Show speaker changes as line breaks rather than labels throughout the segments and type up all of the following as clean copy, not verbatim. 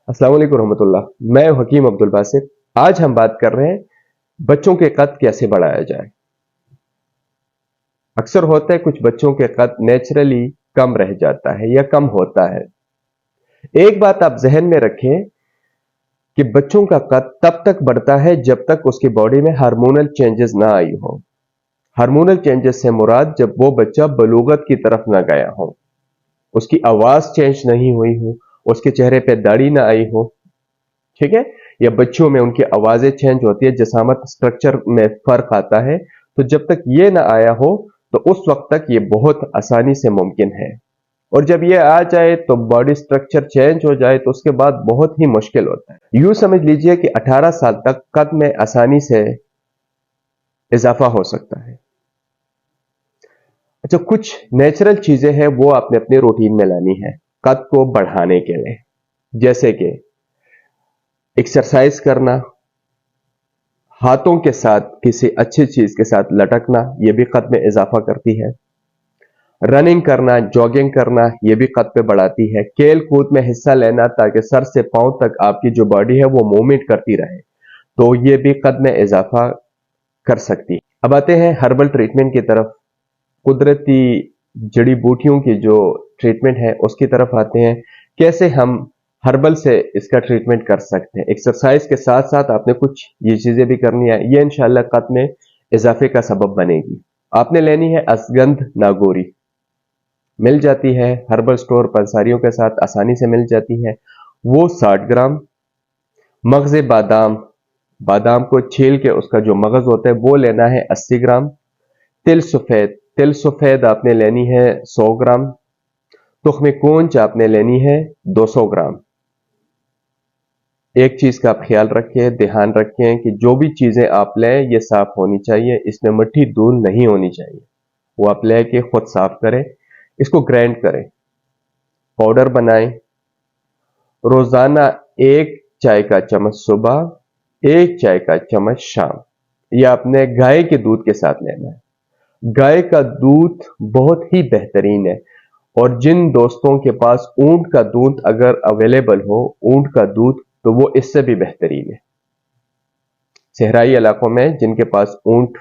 अस्सलाम वालेकुम रहमतुल्लाह। मैं हकीम अब्दुल बासित। आज हम बात कर रहे हैं बच्चों के कद कैसे बढ़ाया जाए। अक्सर होता है कुछ बच्चों के कद नेचुरली कम रह जाता है या कम होता है। एक बात आप जहन में रखें कि बच्चों का कद तब तक बढ़ता है जब तक उसकी बॉडी में हार्मोनल चेंजेस ना आई हो। हार्मोनल चेंजेस से मुराद जब वो बच्चा बलूगत की तरफ ना गया हो, उसकी आवाज चेंज नहीं हुई हो, उसके चेहरे पे दाढ़ी ना आई हो, ठीक है, या बच्चों में उनकी आवाजें चेंज होती है, जिसामत स्ट्रक्चर में फर्क आता है। तो जब तक ये ना आया हो तो उस वक्त तक ये बहुत आसानी से मुमकिन है। और जब ये आ जाए तो बॉडी स्ट्रक्चर चेंज हो जाए तो उसके बाद बहुत ही मुश्किल होता है। यूं समझ लीजिए कि 18 साल तक कद में आसानी से इजाफा हो सकता है। अच्छा, कुछ नेचुरल चीजें हैं वो आपने अपनी रूटीन में लानी है कद को बढ़ाने के लिए, जैसे कि एक्सरसाइज करना, हाथों के साथ किसी अच्छी चीज के साथ लटकना, यह भी कद में इजाफा करती है। रनिंग करना, जॉगिंग करना, यह भी कद पे बढ़ाती है। खेल कूद में हिस्सा लेना ताकि सर से पांव तक आपकी जो बॉडी है वो मूवमेंट करती रहे, तो यह भी कद में इजाफा कर सकती है। अब आते हैं हर्बल ट्रीटमेंट की तरफ, कुदरती जड़ी बूटियों की जो ट्रीटमेंट है उसकी तरफ आते हैं। कैसे हम हर्बल से इसका ट्रीटमेंट कर सकते हैं। एक्सरसाइज के साथ साथ आपने कुछ ये चीजें भी करनी है, ये इंशाल्लाह कद में इजाफे का सबब बनेगी। आपने लेनी है अश्वगंध नागौरी, मिल जाती है हर्बल स्टोर, पंसारियों के साथ आसानी से मिल जाती है। वो 60 ग्राम। मगज बादाम, बादाम को छील के उसका जो मगज होता है वो लेना है 80 ग्राम। तिल सफेद, तिल सफेद आपने लेनी है 100 ग्राम। तुख्म कूंज आपने लेनी है 200 ग्राम। एक चीज का आप ख्याल रखें, ध्यान रखें कि जो भी चीजें आप लें ये साफ होनी चाहिए, इसमें मिट्टी धूल नहीं होनी चाहिए। वो आप ले के खुद साफ करें, इसको ग्राइंड करें, पाउडर बनाएं। रोजाना 1 चाय का चम्मच सुबह, 1 चाय का चम्मच शाम। यह अपने गाय के दूध के साथ लेना है। गाय का दूध बहुत ही बेहतरीन है, और जिन दोस्तों के पास ऊंट का दूध अगर अवेलेबल हो, ऊंट का दूध, तो वो इससे भी बेहतरीन है। सहराई इलाकों में जिनके पास ऊंट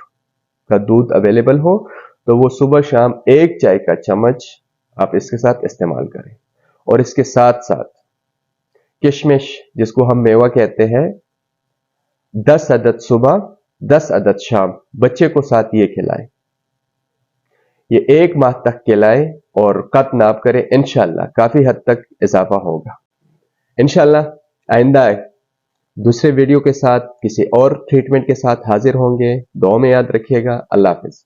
का दूध अवेलेबल हो तो वो सुबह शाम 1 चाय का चम्मच आप इसके साथ इस्तेमाल करें। और इसके साथ साथ किशमिश, जिसको हम मेवा कहते हैं, 10 अदद सुबह, 10 अदद शाम, बच्चे को साथ ये खिलाएं। ये 1 माह तक खिलाएं और कद नाप करें, इंशाल्लाह काफी हद तक इजाफा होगा। इंशाल्लाह आइंदा दूसरे वीडियो के साथ किसी और ट्रीटमेंट के साथ हाजिर होंगे। दुआ में याद रखिएगा। अल्लाह हाफिज।